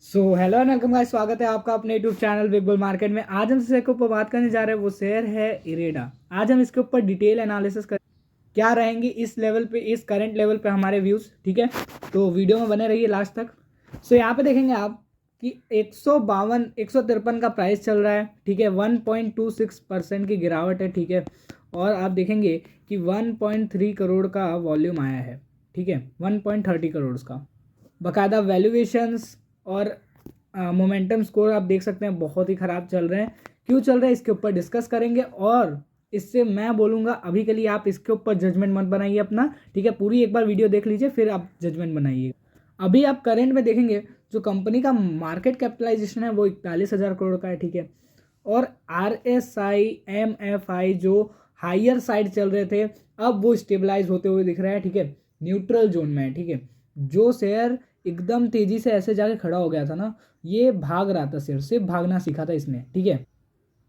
Hello and welcome guys, स्वागत है आपका अपने YouTube channel big bull market में। आज हम शेयर के ऊपर बात करने जा रहे हैं, वो शेयर है इरेडा। आज हम इसके ऊपर डिटेल एनालिसिस कर क्या रहेंगी इस लेवल पे, इस करंट लेवल पे हमारे व्यूज़। ठीक है, तो वीडियो में बने रहिए लास्ट तक। यहाँ पे देखेंगे आप कि 153 का प्राइस चल रहा है। ठीक है, 1.26% की गिरावट है। ठीक है, और आप देखेंगे कि 1.3 करोड़ का वॉल्यूम आया है। ठीक है, 1.30 करोड़ का बाकायदा वैल्यूएशंस और मोमेंटम स्कोर आप देख सकते हैं बहुत ही ख़राब चल रहे हैं। क्यों चल रहे हैं इसके ऊपर डिस्कस करेंगे, और इससे मैं बोलूँगा अभी के लिए आप इसके ऊपर जजमेंट मत बनाइए अपना। ठीक है, पूरी एक बार वीडियो देख लीजिए फिर आप जजमेंट बनाइए। अभी आप करेंट में देखेंगे जो कंपनी का मार्केट कैपिटलाइजेशन है वो 41,000 करोड़ का है। ठीक है, और RSI MFI जो हायर साइड चल रहे थे अब वो स्टेबलाइज होते हुए दिख रहा है। ठीक है, न्यूट्रल जोन में है। ठीक है, जो शेयर एकदम तेजी से ऐसे जाके खड़ा हो गया था ना, ये भाग रहा था, सिर्फ भागना सीखा था इसने। ठीक है,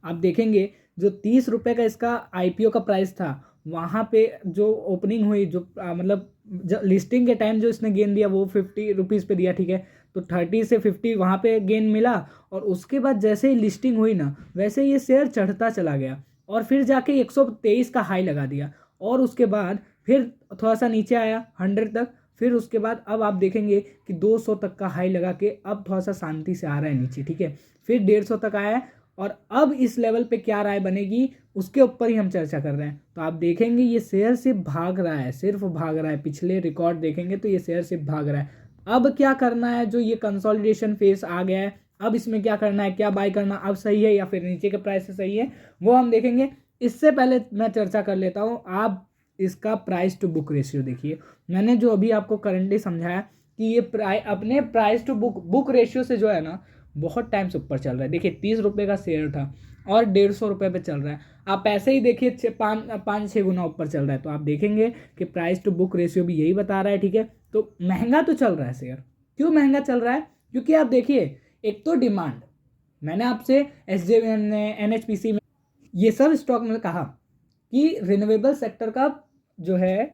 आप देखेंगे जो 30 रुपये का इसका IPO का प्राइस था, वहाँ पे जो ओपनिंग हुई, जो मतलब लिस्टिंग के टाइम जो इसने गेन दिया वो 50 रुपीज़ पे दिया। ठीक है, तो 30 से 50 वहाँ पे गेन मिला, और उसके बाद जैसे ही लिस्टिंग हुई ना वैसे ये शेयर चढ़ता चला गया, और फिर जाके 123 का हाई लगा दिया, और उसके बाद फिर थोड़ा सा नीचे आया 100 तक। फिर उसके बाद अब आप देखेंगे कि 200 तक का हाई लगा के अब थोड़ा सा शांति से आ रहा है नीचे। ठीक है, फिर 150 तक आया है, और अब इस लेवल पे क्या राय बनेगी उसके ऊपर ही हम चर्चा कर रहे हैं। तो आप देखेंगे ये शेयर सिर्फ भाग रहा है, सिर्फ भाग रहा है। पिछले रिकॉर्ड देखेंगे तो ये शेयर सिर्फ भाग रहा है। अब क्या करना है, जो ये कंसोलिडेशन फेस आ गया है, अब इसमें क्या करना है, क्या बाय करना अब सही है या फिर नीचे के प्राइस से सही है, वो हम देखेंगे। इससे पहले मैं चर्चा कर लेता हूँ, आप इसका प्राइस टू बुक रेशियो देखिए। मैंने जो अभी आपको करंटली समझाया कि ये अपने प्राइस टू बुक रेशियो से जो है ना बहुत टाइम से ऊपर चल रहा है। देखिए 30 रुपये का शेयर था और 150 रुपये पे चल रहा है। आप ऐसे ही देखिए 5-6 गुना ऊपर चल रहा है, तो आप देखेंगे कि प्राइस टू बुक रेशियो भी यही बता रहा है। ठीक है, तो महंगा तो चल रहा है शेयर। क्यों महंगा चल रहा है? क्योंकि आप देखिए, एक तो डिमांड, मैंने आपसे SJVN ने NHPC में ये सब स्टॉक में कहा कि रिन्यूएबल सेक्टर का जो है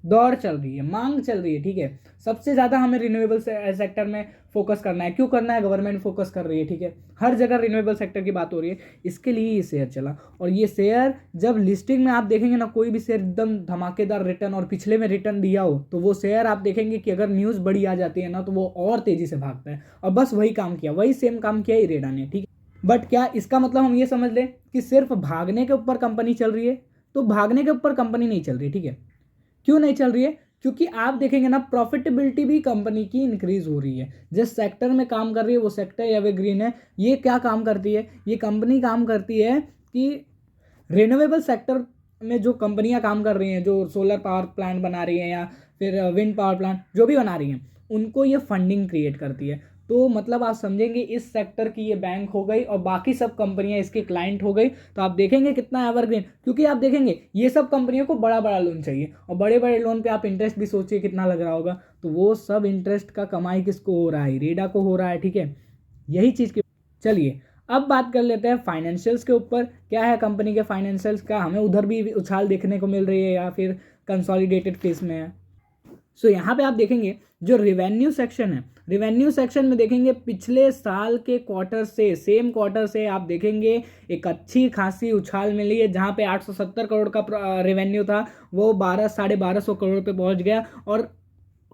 दौड़ चल रही है, मांग चल रही है। ठीक है, सबसे ज़्यादा हमें रिन्यूएबल सेक्टर में फोकस करना है। क्यों करना है? गवर्नमेंट फोकस कर रही है। ठीक है, हर जगह रिन्यूएबल सेक्टर की बात हो रही है, इसके लिए ये शेयर चला। और ये शेयर जब लिस्टिंग में आप देखेंगे ना, कोई भी शेयर एकदम धमाकेदार रिटर्न और पिछले में रिटर्न दिया हो, तो वो शेयर आप देखेंगे कि अगर न्यूज़ बड़ी आ जाती है ना तो वो और तेज़ी से भागता है। और बस वही काम किया, वही सेम काम किया इरेडा ने। ठीक है, बट क्या इसका मतलब हम ये समझ लें कि सिर्फ भागने के ऊपर कंपनी चल रही है? तो भागने के ऊपर कंपनी नहीं चल रही। ठीक है, क्यों नहीं चल रही है? क्योंकि आप देखेंगे ना, प्रॉफिटेबिलिटी भी कंपनी की इंक्रीज हो रही है। जिस सेक्टर में काम कर रही है वो सेक्टर एवरग्रीन है। ये क्या काम करती है? ये कंपनी काम करती है कि रिन्यूएबल सेक्टर में जो कंपनियां काम कर रही हैं, जो सोलर पावर प्लांट बना रही हैं या फिर विंड पावर प्लांट जो भी बना रही हैं, उनको ये फंडिंग क्रिएट करती है। तो मतलब आप समझेंगे इस सेक्टर की ये बैंक हो गई और बाकी सब कंपनियां इसके क्लाइंट हो गई। तो आप देखेंगे कितना एवरग्रीन, क्योंकि आप देखेंगे ये सब कंपनियों को बड़ा बड़ा लोन चाहिए, और बड़े बड़े लोन पे आप इंटरेस्ट भी सोचिए कितना लग रहा होगा। तो वो सब इंटरेस्ट का कमाई किसको हो रहा है? इरेडा को हो रहा है। ठीक है, यही चीज़ की। चलिए अब बात कर लेते हैं फाइनेंशियल्स के ऊपर। क्या है कंपनी के फाइनेंशियल्स का? हमें उधर भी उछाल देखने को मिल रही है या फिर कंसोलिडेटेड फेस में है? यहाँ पे आप देखेंगे जो रिवेन्यू सेक्शन है, रिवेन्यू सेक्शन में देखेंगे पिछले साल के क्वार्टर से, सेम क्वार्टर से आप देखेंगे एक अच्छी खासी उछाल मिली है। जहाँ पे 870 करोड़ का रेवेन्यू था वो 1200-1250 करोड़ पे पहुंच गया। और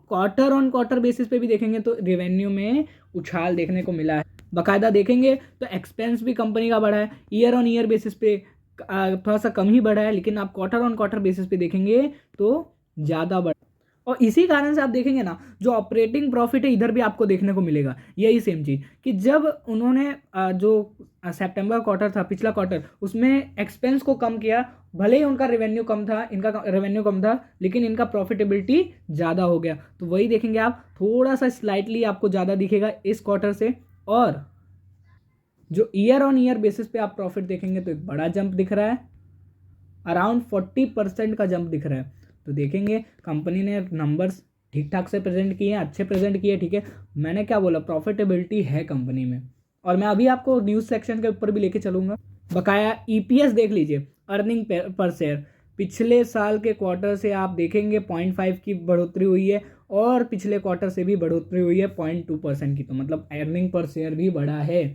क्वार्टर ऑन क्वार्टर बेसिस पे भी देखेंगे तो रेवेन्यू में उछाल देखने को मिला है। बाकायदा देखेंगे तो एक्सपेंस भी कंपनी का बढ़ा है, ईयर ऑन ईयर बेसिस पे थोड़ा सा कम ही बढ़ा है, लेकिन आप क्वार्टर ऑन क्वार्टर बेसिस पे देखेंगे तो ज़्यादा बढ़ा। और इसी कारण से आप देखेंगे ना, जो ऑपरेटिंग प्रॉफिट है इधर भी आपको देखने को मिलेगा यही सेम चीज़, कि जब उन्होंने जो सितंबर क्वार्टर था, पिछला क्वार्टर, उसमें एक्सपेंस को कम किया, भले ही उनका रेवेन्यू कम था, इनका रेवेन्यू कम था, लेकिन इनका प्रॉफिटेबिलिटी ज़्यादा हो गया। तो वही देखेंगे आप, थोड़ा सा स्लाइटली आपको ज़्यादा दिखेगा इस क्वार्टर से। और जो ईयर ऑन ईयर बेसिस पे आप प्रॉफिट देखेंगे तो एक बड़ा जंप दिख रहा है, अराउंड 40% का जंप दिख रहा है। तो देखेंगे कंपनी ने नंबर्स ठीक ठाक से प्रेजेंट किए हैं, अच्छे प्रेजेंट किए। ठीक है, मैंने क्या बोला, प्रॉफिटेबिलिटी है कंपनी में। और मैं अभी आपको न्यूज़ सेक्शन के ऊपर भी लेके चलूंगा। बकाया EPS देख लीजिए, अर्निंग पर शेयर, पिछले साल के क्वार्टर से आप देखेंगे 0.5 की बढ़ोतरी हुई है, और पिछले क्वार्टर से भी बढ़ोतरी हुई है 0.2% की, तो मतलब अर्निंग पर शेयर भी बढ़ा है।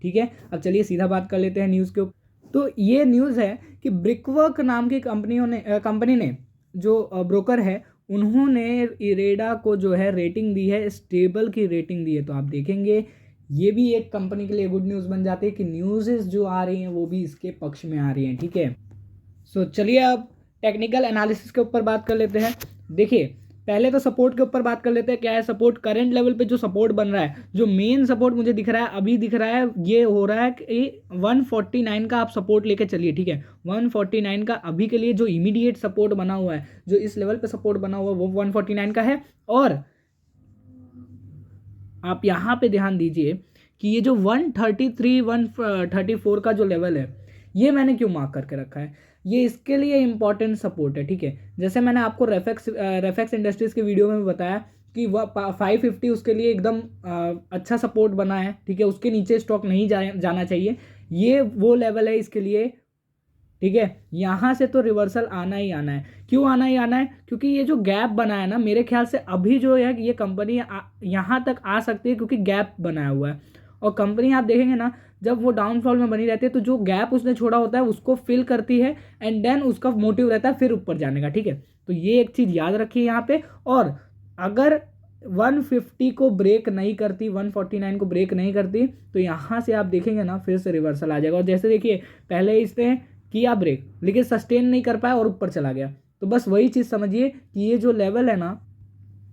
ठीक है, अब चलिए सीधा बात कर लेते हैं न्यूज़ के ऊपर। तो ये न्यूज़ है कि ब्रिकवर्क नाम की कंपनी ने जो ब्रोकर है उन्होंने इरेडा को जो है रेटिंग दी है, स्टेबल की रेटिंग दी है। तो आप देखेंगे ये भी एक कंपनी के लिए गुड न्यूज़ बन जाती है कि न्यूज़ जो आ रही हैं वो भी इसके पक्ष में आ रही हैं। ठीक है, सो चलिए अब टेक्निकल एनालिसिस के ऊपर बात कर लेते हैं। देखिए पहले तो सपोर्ट के ऊपर बात कर लेते हैं। क्या है सपोर्ट? करंट लेवल पे जो सपोर्ट बन रहा है, जो मेन सपोर्ट मुझे दिख रहा है अभी दिख रहा है, ये हो रहा है कि 149 का आप सपोर्ट लेके चलिए। ठीक है, 149 का अभी के लिए जो इमीडिएट सपोर्ट बना हुआ है, जो इस लेवल पे सपोर्ट बना हुआ है वो 149 का है। और आप यहाँ पे ध्यान दीजिए कि ये जो 133 134 का जो लेवल है, ये मैंने क्यों मार्क करके रखा है? ये इसके लिए इंपॉर्टेंट सपोर्ट है। ठीक है, जैसे मैंने आपको रेफेक्स इंडस्ट्रीज के वीडियो में बताया कि 550 उसके लिए एकदम अच्छा सपोर्ट बना है। ठीक है, उसके नीचे स्टॉक नहीं जाना चाहिए, ये वो लेवल है इसके लिए। ठीक है, यहाँ से तो रिवर्सल आना ही आना है। क्यों आना ही आना है? क्योंकि ये जो गैप बना है ना, मेरे ख्याल से अभी जो है ये कंपनी यहाँ तक आ सकती है क्योंकि गैप बनाया हुआ है। और कंपनी आप देखेंगे ना, जब वो डाउनफॉल में बनी रहती है तो जो गैप उसने छोड़ा होता है उसको फिल करती है एंड देन उसका मोटिव रहता है फिर ऊपर जाने का। ठीक है, तो ये एक चीज़ याद रखिए यहाँ पे। और अगर 150 को ब्रेक नहीं करती, 149 को ब्रेक नहीं करती, तो यहाँ से आप देखेंगे ना फिर से रिवर्सल आ जाएगा। और जैसे देखिए पहले इसने किया ब्रेक लेकिन सस्टेन नहीं कर पाया और ऊपर चला गया। तो बस वही चीज़ समझिए कि ये जो लेवल है ना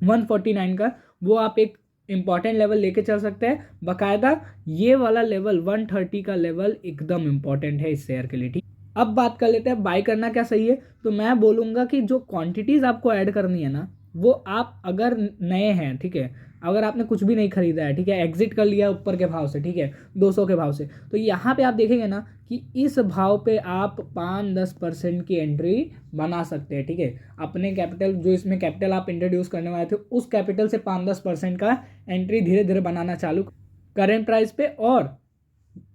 149 का, वो आप एक इंपॉर्टेंट लेवल लेके चल सकते हैं। बाकायदा ये वाला लेवल 130 का लेवल एकदम इंपॉर्टेंट है इस शेयर के लिए। ठीक, अब बात कर लेते हैं बाय करना क्या सही है। तो मैं बोलूँगा कि जो क्वांटिटीज़ आपको ऐड करनी है ना, वो आप अगर नए हैं, ठीक है, अगर आपने कुछ भी नहीं खरीदा है, ठीक है, एग्जिट कर लिया ऊपर के भाव से, ठीक है, 200 के भाव से, तो यहाँ पे आप देखेंगे ना कि इस भाव पे आप 5-10% की एंट्री बना सकते हैं। ठीक है, अपने कैपिटल, जो इसमें कैपिटल आप इंट्रोड्यूस करने वाले थे उस कैपिटल से 5-10% का एंट्री धीरे धीरे बनाना चालू करेंट प्राइस पे। और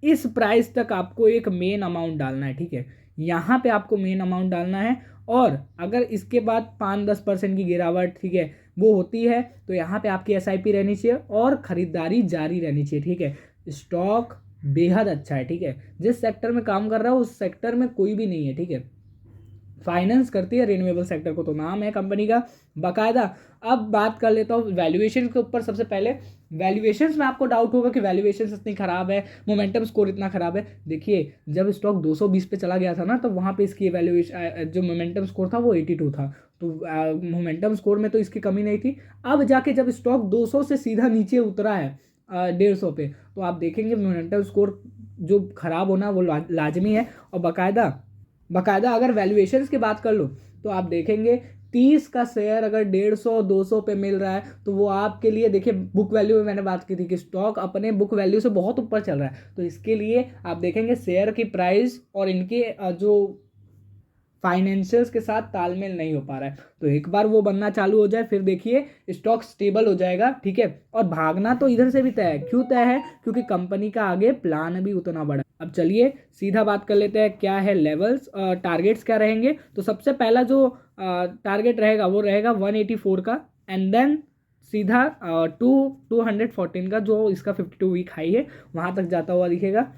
इस प्राइस तक आपको एक मेन अमाउंट डालना है। ठीक है, यहाँ पे आपको मेन अमाउंट डालना है। और अगर इसके बाद 5-10% की गिरावट, ठीक है, वो होती है तो यहाँ पे आपकी SIP रहनी चाहिए और ख़रीदारी जारी रहनी चाहिए। ठीक है, स्टॉक बेहद अच्छा है। ठीक है, जिस सेक्टर में काम कर रहा है उस सेक्टर में कोई भी नहीं है। ठीक है, फाइनेंस करती है रिन्यूएबल सेक्टर को, तो नाम है कंपनी का बाकायदा। अब बात कर लेता हूँ वैल्यूएशन के ऊपर। सबसे पहले वैल्यूएशंस में आपको डाउट होगा कि वैल्यूएशंस इतनी खराब है, मोमेंटम स्कोर इतना खराब है। देखिए जब स्टॉक 220 पे चला गया था ना, तो वहाँ पे इसकी वैल्यूएशन जो मोमेंटम स्कोर था वो 82 था, तो मोमेंटम स्कोर में तो इसकी कमी नहीं थी। अब जाके जब स्टॉक 200 से सीधा नीचे उतरा है 150 पे, तो आप देखेंगे मोमेंटम स्कोर जो खराब होना वो लाजमी है। और बाकायदा अगर वैल्यूएशंस की बात कर लो तो आप देखेंगे 30 का शेयर अगर 150-200 पे मिल रहा है तो वो आपके लिए, देखिए बुक वैल्यू में मैंने बात की थी कि स्टॉक अपने बुक वैल्यू से बहुत ऊपर चल रहा है, तो इसके लिए आप देखेंगे शेयर की प्राइस और इनके जो फाइनेंशियल्स के साथ तालमेल नहीं हो पा रहा है। तो एक बार वो बनना चालू हो जाए फिर देखिए स्टॉक स्टेबल हो जाएगा। ठीक है, और भागना तो इधर से भी तय है। क्यों तय है? क्योंकि कंपनी का आगे प्लान भी उतना बड़ा। अब चलिए सीधा बात कर लेते हैं क्या है लेवल्स, टारगेट्स क्या रहेंगे। तो सबसे पहला जो टारगेट रहेगा वो रहेगा 184 का, एंड देन सीधा 214 का जो इसका 52 वीक हाई है वहाँ तक जाता हुआ दिखेगा।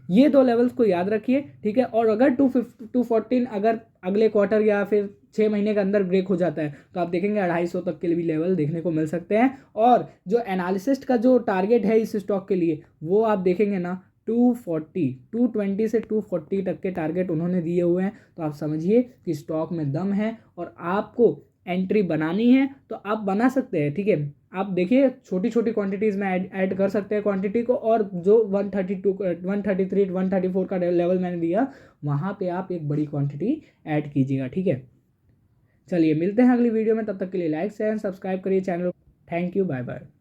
ये दो लेवल्स को याद रखिए। ठीक है, और अगर 214 अगर अगले क्वार्टर या फिर 6 महीने के अंदर ब्रेक हो जाता है तो आप देखेंगे 250 तक के भी लेवल देखने को मिल सकते हैं। और जो एनालिसिस्ट का जो टारगेट है इस स्टॉक के लिए वो आप देखेंगे ना 220 से 240 तक के टारगेट उन्होंने दिए हुए हैं। तो आप समझिए कि स्टॉक में दम है और आपको एंट्री बनानी है तो आप बना सकते हैं। ठीक है, आप देखिए छोटी छोटी क्वांटिटीज़ में ऐड कर सकते हैं क्वांटिटी को, और जो 132 133 134 का लेवल मैंने दिया वहाँ पे आप एक बड़ी क्वांटिटी ऐड कीजिएगा। ठीक है, चलिए मिलते हैं अगली वीडियो में, तब तक के लिए लाइक शेयर सब्सक्राइब करिए channel. Thank you, bye bye.